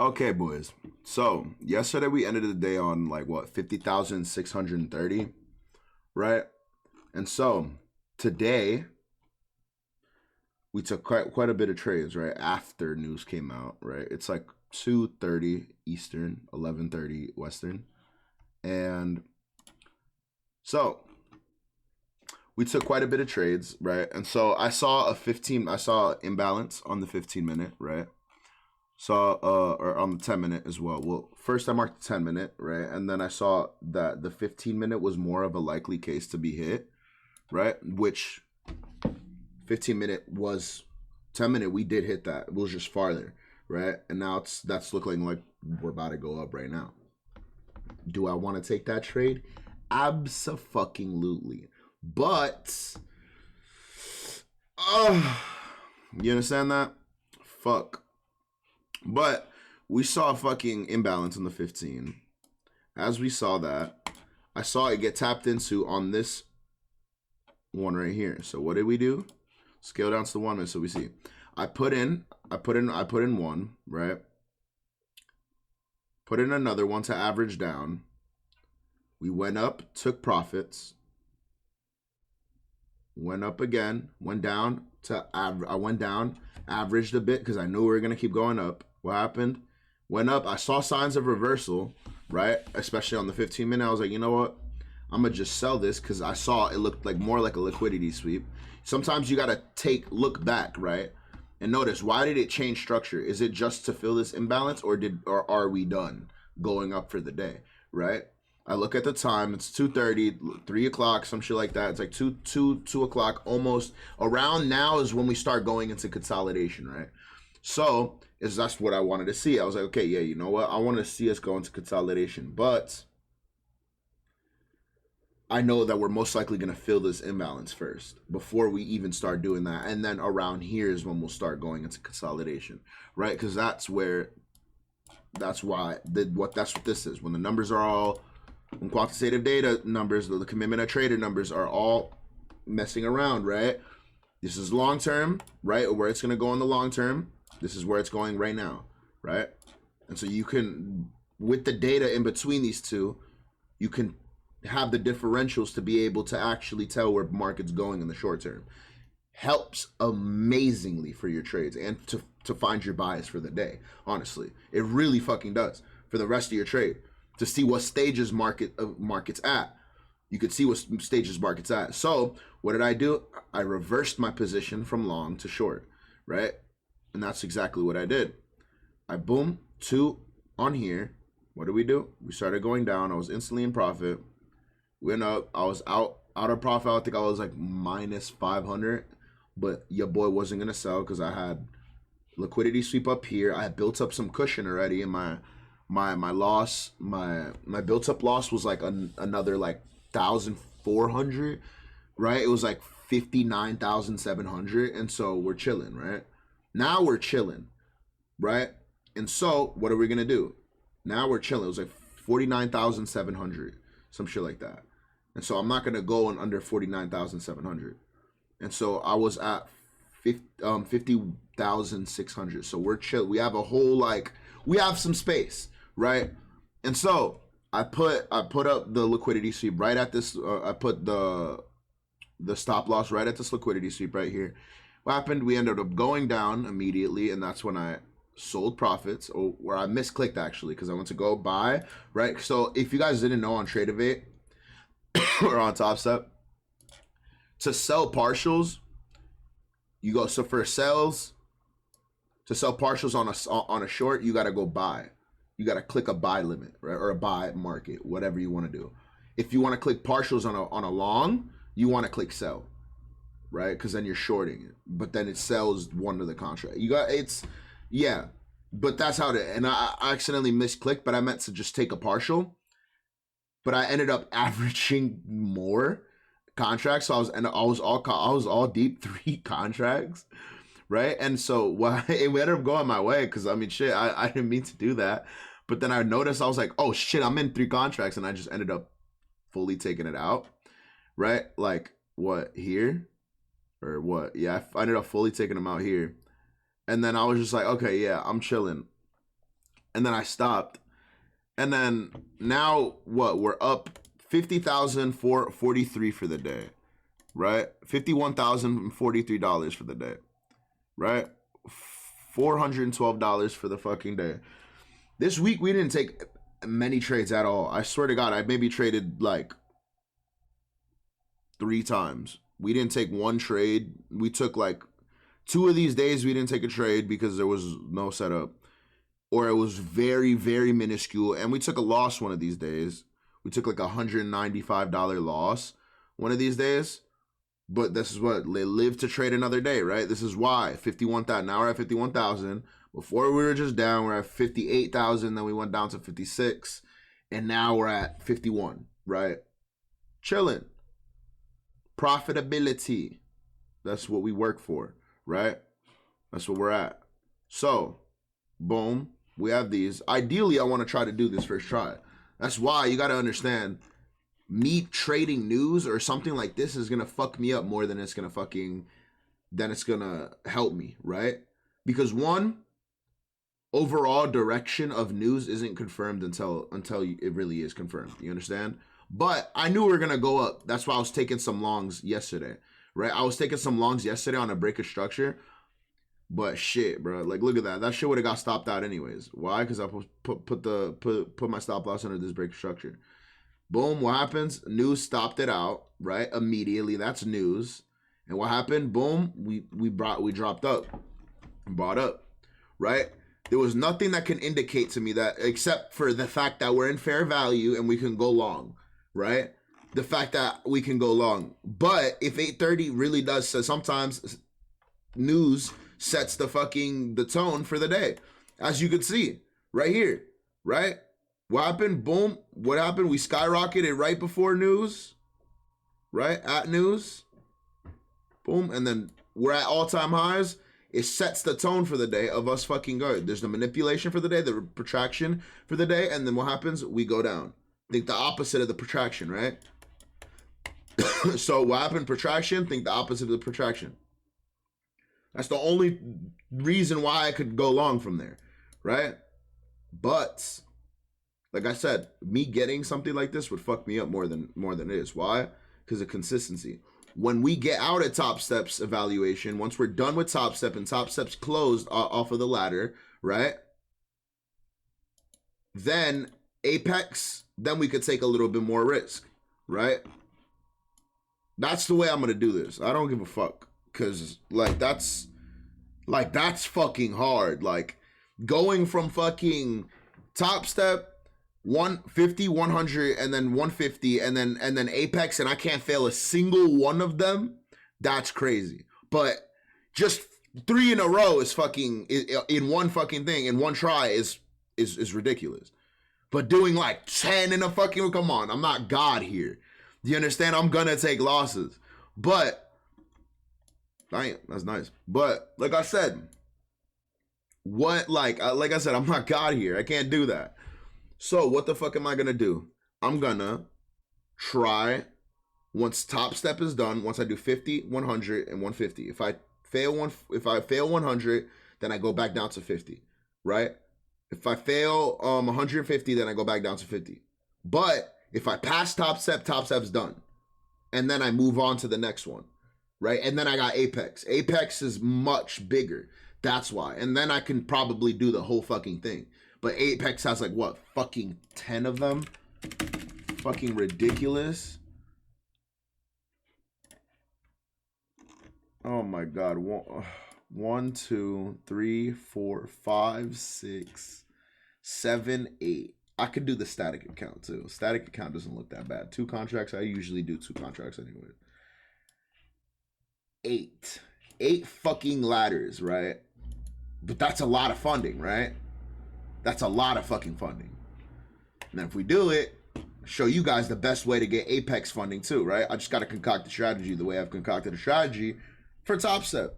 Okay, boys. So yesterday we ended the day on like what 50,630, right? And so today we took quite a bit of trades, right? After news came out, right? It's like 2:30 Eastern, 11:30 Western, and so we took quite a bit of trades, right? And so I saw imbalance on the 15 minute, right? Saw or on the 10 minute as well. Well, first I marked the 10 minute, right? And then I saw that the 15 minute was more of a likely case to be hit, right? Which 15 minute was 10 minute, we did hit that. It was just farther, right? And now that's looking like we're about to go up right now. Do I want to take that trade? Abso-fucking-lutely. But you understand that? Fuck. But we saw a fucking imbalance in the 15. As we saw that, I saw it get tapped into on this one right here. So what did we do? Scale down to the 1 minute so we see. I put in one, right? Put in another one to average down. We went up, took profits. Went up again, went down to I went down, averaged a bit because I knew we were gonna keep going up. What happened? Went up. I saw signs of reversal, right? Especially on the 15 minute. I was like, you know what? I'm gonna just sell this because I saw it looked like more like a liquidity sweep. Sometimes you gotta look back, right? And notice, why did it change structure? Is it just to fill this imbalance, or are we done going up for the day, right? I look at the time, it's 2:30, 3 o'clock, some shit like that. It's like 2 o'clock, almost around now is when we start going into consolidation, right? So that's what I wanted to see. I was like, okay, yeah, you know what? I want to see us go into consolidation, but I know that we're most likely going to fill this imbalance first before we even start doing that. And then around here is when we'll start going into consolidation, right? Because that's what this is. When the numbers are all, when quantitative data numbers, the commitment of trader numbers are all messing around, right? This is long term, right? Where it's going to go in the long term. This is where it's going right now, right? And so you can, with the data in between these two, you can have the differentials to be able to actually tell where market's going in the short term. Helps amazingly for your trades and to find your bias for the day. Honestly, it really fucking does for the rest of your trade to see what stages market's at. You could see what stages market's at. So what did I do? I reversed my position from long to short, right? And that's exactly what I did. I boom, 2 on here. What did we do? We started going down. I was instantly in profit. Went up. I was out of profit. I think I was like minus 500, but your boy wasn't gonna sell because I had liquidity sweep up here. I had built up some cushion already, and my loss, my built up loss was like another like 1,400, right? It was like 59,700, and so we're chilling, right? Now we're chilling, right? And so what are we gonna do? Now we're chilling. It was like 49,700, some shit like that. And so I'm not gonna go on under 49,700. And so I was at 50,600. So we're chill. We have a whole we have some space, right? And so I put up the liquidity sweep right at this. I put the stop loss right at this liquidity sweep right here. What happened? We ended up going down immediately, and that's when I sold profits, or where I misclicked actually because I went to go buy, right? So if you guys didn't know, on Tradeovate or on TopStep, to sell partials, you go, so for sales, to sell partials on a short, you got to go buy. You got to click a buy limit, right? Or a buy market, whatever you want to do. If you want to click partials on a long, you want to click sell, right? Because then you're shorting it, but then it sells one of the contract. Yeah, but that's how it. And I accidentally misclicked, but I meant to just take a partial, but I ended up averaging more contracts. So I was all deep 3 contracts, right? And so it ended up going my way because I mean, shit, I didn't mean to do that. But then I noticed, I was like, oh shit, I'm in 3 contracts, and I just ended up fully taking it out, right? Like what here or what? Yeah, I ended up fully taking them out here. And then I was just like, okay, yeah, I'm chilling. and then I stopped. And then now what? We're up 50,443 for the day, right? $51,043 for the day, right? $412 for the fucking day. This week we didn't take many trades at all. I swear to God, I maybe traded like 3 times. We didn't take one trade. We took like 2 of these days we didn't take a trade because there was no setup, or it was very, very minuscule. And we took a loss one of these days. We took like $195 loss one of these days. But this is what, they live to trade another day, right? This is why 51,000. Now we're at 51,000. Before we were just down, we're at 58,000. Then we went down to 56, and now we're at 51, right? Chilling. Profitability. That's what we work for, right? That's what we're at. So, boom, we have these. Ideally, I want to try to do this first try. That's why you got to understand, me trading news or something like this is going to fuck me up more than it's going to help me, right? Because one, overall direction of news isn't confirmed until it really is confirmed. You understand? But I knew we were going to go up. That's why I was taking some longs yesterday, right? I was taking some longs yesterday on a break of structure. But shit, bro, like look at that. That shit would have got stopped out anyways. Why? Because I put my stop loss under this break of structure. Boom, what happens? News stopped it out, right? Immediately. That's news. And what happened? Boom, we dropped up. Brought up, right? There was nothing that can indicate to me that, except for the fact that we're in fair value and we can go long, right? The fact that we can go long. But if 830 really does, so sometimes news sets the tone for the day, as you could see right here, right? What happened? Boom. What happened? We skyrocketed right before news, right? At news. Boom. And then we're at all-time highs. It sets the tone for the day of us fucking good. There's the manipulation for the day, the protraction for the day. And then what happens? We go down. Think the opposite of the protraction, right? So what happened? Protraction. Think the opposite of the protraction. That's the only reason why I could go long from there, right? But like I said, me getting something like this would fuck me up more than it is. Why? Because of consistency. When we get out at Top Step's evaluation, once we're done with Top Step and Top Step's closed off of the ladder, right? Then Apex, then we could take a little bit more risk, right? That's the way I'm gonna do this. I don't give a fuck. Cause that's fucking hard. Like going from fucking Top Step 150, 100, and then 150, and then Apex, and I can't fail a single one of them. That's crazy. But just 3 in a row is fucking in one fucking thing in one try is ridiculous. But doing like 10 in a fucking, come on, I'm not God here. Do you understand? I'm gonna take losses, but. That's nice. But like I said, like I said, I'm not God here. I can't do that. So what the fuck am I gonna do? I'm gonna try, once Top Step is done, once I do 50, 100, and 150. If I fail 100, then I go back down to 50, right? If I fail 150, then I go back down to 50. But if I pass Top Step's done, and then I move on to the next one. Right? And then I got Apex. Apex is much bigger. That's why. And then I can probably do the whole fucking thing. But Apex has like, what, fucking 10 of them? Fucking ridiculous. Oh my God. 1, 2, 3, 4, 5, 6, 7, 8. I could do the static account too. Static account doesn't look that bad. 2 contracts. I usually do 2 contracts anyway. 8 fucking ladders, right? But that's a lot of funding, right? That's a lot of fucking funding. And if we do it, show you guys the best way to get Apex funding too, right? I just got to concoct the strategy the way I've concocted a strategy for Top Step.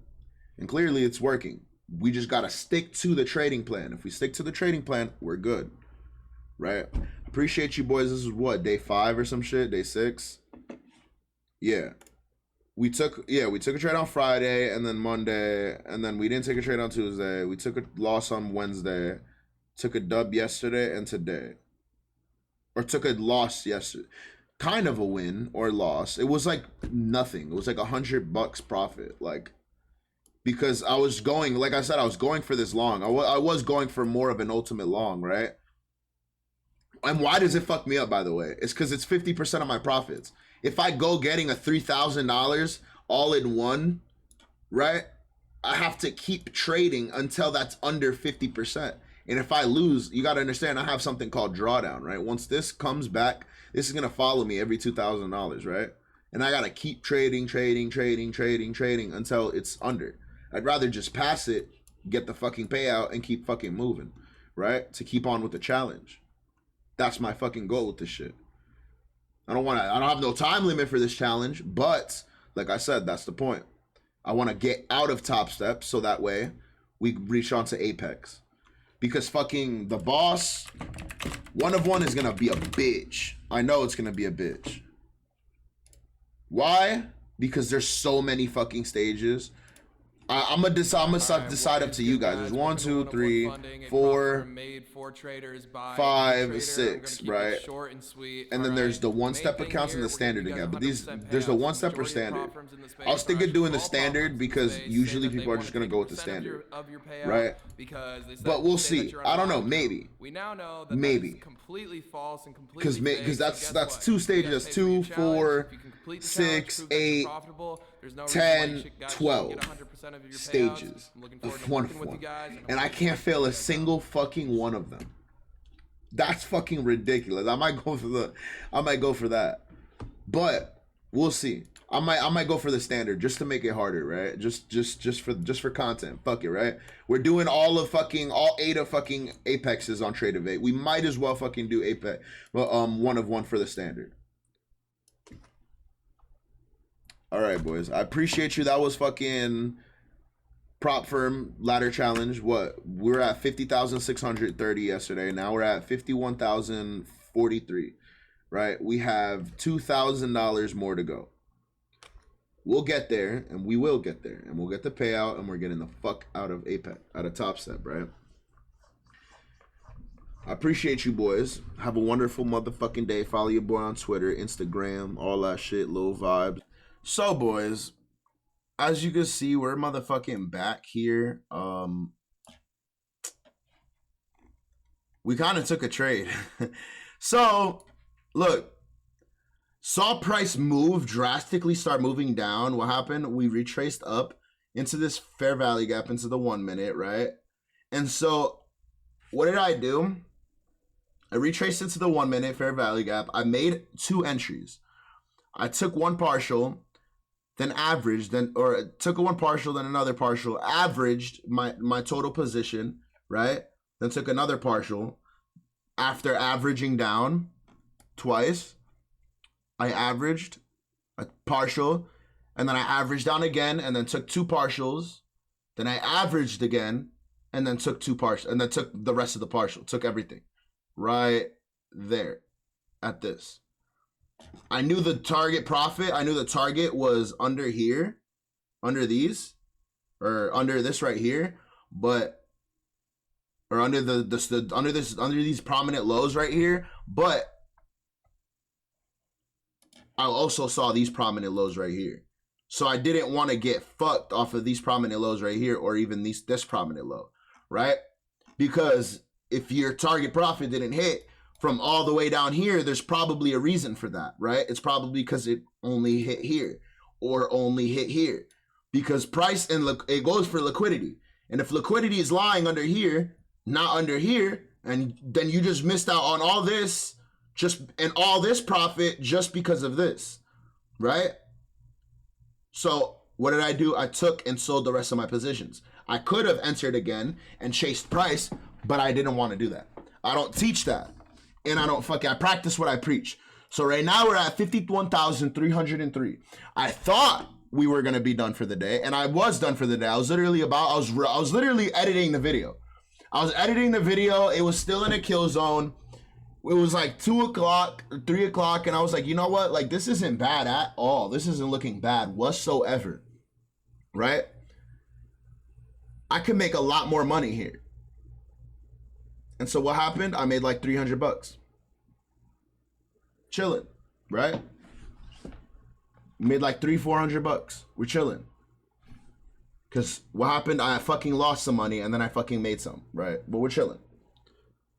And clearly it's working. We just got to stick to the trading plan. If we stick to the trading plan, we're good, right? Appreciate you boys. This is what, day 5 or some shit? Day 6? Yeah. We took a trade on Friday and then Monday, and then we didn't take a trade on Tuesday. We took a loss on Wednesday, Took a dub yesterday and today. Or took a loss yesterday. Kind of a win or loss. It was like nothing. It was like $100 profit. Like, because I was going, like I said, I was going for this long. I was going for more of an ultimate long, right? And why does it fuck me up, by the way? It's because it's 50% of my profits. If I go getting a $3,000 all in one, right? I have to keep trading until that's under 50%. And if I lose, you got to understand, I have something called drawdown, right? Once this comes back, this is going to follow me every $2,000, right? And I got to keep trading until it's under. I'd rather just pass it, get the fucking payout, and keep fucking moving, right? To keep on with the challenge. That's my fucking goal with this shit. I don't have no time limit for this challenge, but like I said, that's the point. I want to get out of Top Step so that way we reach on to Apex. Because fucking the boss, 1 of 1 is going to be a bitch. I know it's going to be a bitch. Why? Because there's so many fucking stages. I'm gonna decide up to you guys. There's 1, 2, 3, 4, 5, 6, right? And then there's the one-step accounts and the standard again. But there's the one-step or standard. I was thinking doing the standard because usually people are just gonna go with the standard, right? But we'll see. I don't know. Maybe. Maybe. Because that's 2 stages. 2, 4, 6, 8, 10, 12 stages of 1 of 1. And I can't fail a single fucking one of them. That's fucking ridiculous. I might go for that. But we'll see. I might go for the standard just to make it harder, right? Just for content. Fuck it, right? We're doing all 8 of fucking Apexes on Trade of 8. We might as well fucking do Apex, well, 1 of 1 for the standard. All right, boys. I appreciate you. That was fucking prop firm ladder challenge. What? We were at 50,630 yesterday. Now we're at 51,043. Right? We have $2,000 more to go. We'll get there, and we will get there, and we'll get the payout, and we're getting the fuck out of Apex, out of Top Step, right? I appreciate you, boys. Have a wonderful motherfucking day. Follow your boy on Twitter, Instagram, all that shit, Lil Vibez. So, boys, as you can see, we're motherfucking back here. We kind of took a trade. So, look, saw price move drastically, start moving down. What happened? We retraced up into this fair value gap into the 1 minute, right? And so, what did I do? I retraced into the 1 minute fair value gap. I made 2 entries. I took one partial, then averaged, took one partial, then another partial, averaged my total position, right? Then took another partial. After averaging down twice, I averaged a partial, and then I averaged down again, and then took 2 partials. Then I averaged again, and then took 2 partials, and then took the rest of the partial, took everything right there at this. I knew the target profit. I knew the target was under here, under these, or under this right here, but or under under these prominent lows right here. But I also saw these prominent lows right here, so I didn't want to get fucked off of these prominent lows right here, or even this prominent low, right? Because if your target profit didn't hit from all the way down here, there's probably a reason for that, right? It's probably because it only hit here or only hit here. Because price and it goes for liquidity. And if liquidity is lying under here, not under here, and then you just missed out on all this, all this profit just because of this, right? So what did I do? I took and sold the rest of my positions. I could have entered again and chased price, but I didn't want to do that. I don't teach that. And I practice what I preach. So right now we're at 51,303. I thought we were going to be done for the day, and I was done for the day. I was literally editing the video. It was still in a kill zone. It was like 2 o'clock, 3 o'clock, and I was like, you know what? Like, this isn't bad at all. This isn't looking bad whatsoever, right? I could make a lot more money here. And so what happened? I made like 300 bucks. Chilling, right? Made like 300-400 bucks. We're chilling. Because what happened? I fucking lost some money and then I fucking made some, right? But we're chilling.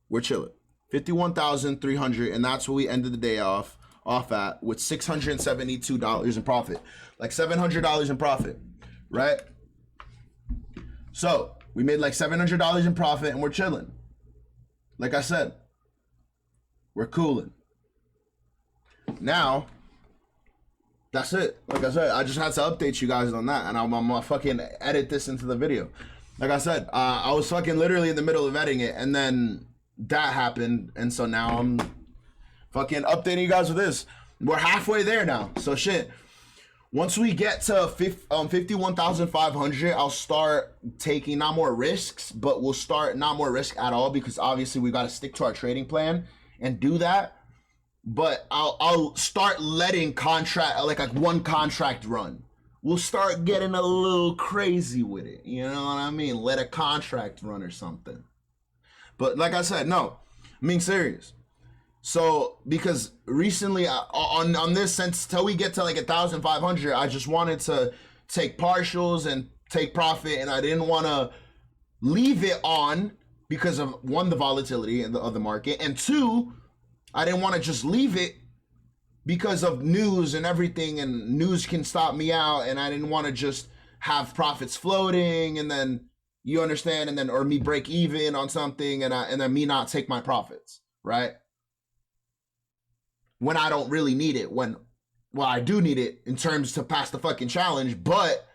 We're chilling. 51,300, and that's what we ended the day off at, with $672 in profit. Like $700 in profit, right? So we made like $700 in profit and we're chilling. Like I said, we're cooling. Now, that's it. Like I said, I just had to update you guys on that, and I'm gonna fucking edit this into the video. Like I said, I was fucking literally in the middle of editing it, and then that happened, and so now I'm fucking updating you guys with this. We're halfway there now, so shit. Once we get to 51,500, I'll start taking not more risks, but we'll start not more risk at all, because obviously we got to stick to our trading plan and do that. But I'll start letting one contract run. We'll start getting a little crazy with it. You know what I mean? Let a contract run or something. But like I said, no, I'm being serious. So because recently on this, since till we get to like 1,500, I just wanted to take partials and take profit, and I didn't want to leave it on because of, one, the volatility of the market, and two, I didn't want to just leave it because of news and everything, and news can stop me out, and I didn't want to just have profits floating and then, you understand, and then, or me break even on something and then me not take my profits, right? When I don't really need it, well, I do need it in terms to pass the fucking challenge, but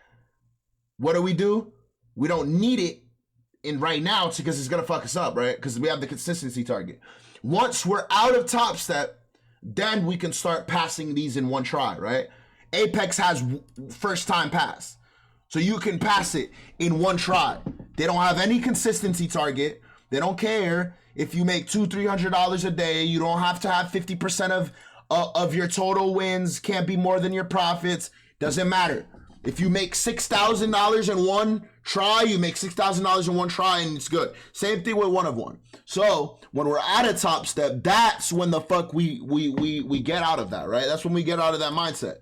what do? We don't need it in right now because it's going to fuck us up, right? Because we have the consistency target. Once we're out of Top Step, then we can start passing these in one try, right? Apex has first time pass. So you can pass it in one try. They don't have any consistency target. They don't care if you make $200-300 a day. You don't have to have 50% of your total wins. Can't be more than your profits. Doesn't matter. If you make $6,000 in one try, you make $6,000 in one try, and it's good. Same thing with one of one. So when we're at a Top Step, that's when the fuck we get out of that, right? That's when we get out of that mindset.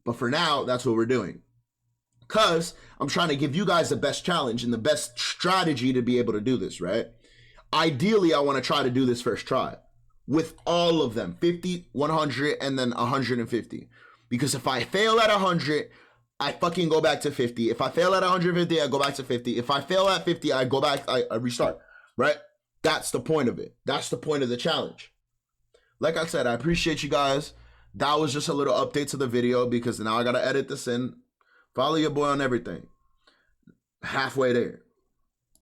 But for now, that's what we're doing. Because I'm trying to give you guys the best challenge and the best strategy to be able to do this, right? Ideally, I want to try to do this first try with all of them, 50, 100, and then 150. Because if I fail at 100, I fucking go back to 50. If I fail at 150, I go back to 50. If I fail at 50, I go back, I restart, right? That's the point of it. That's the point of the challenge. Like I said, I appreciate you guys. That was just a little update to the video because now I got to edit this in. Follow your boy on everything. Halfway there.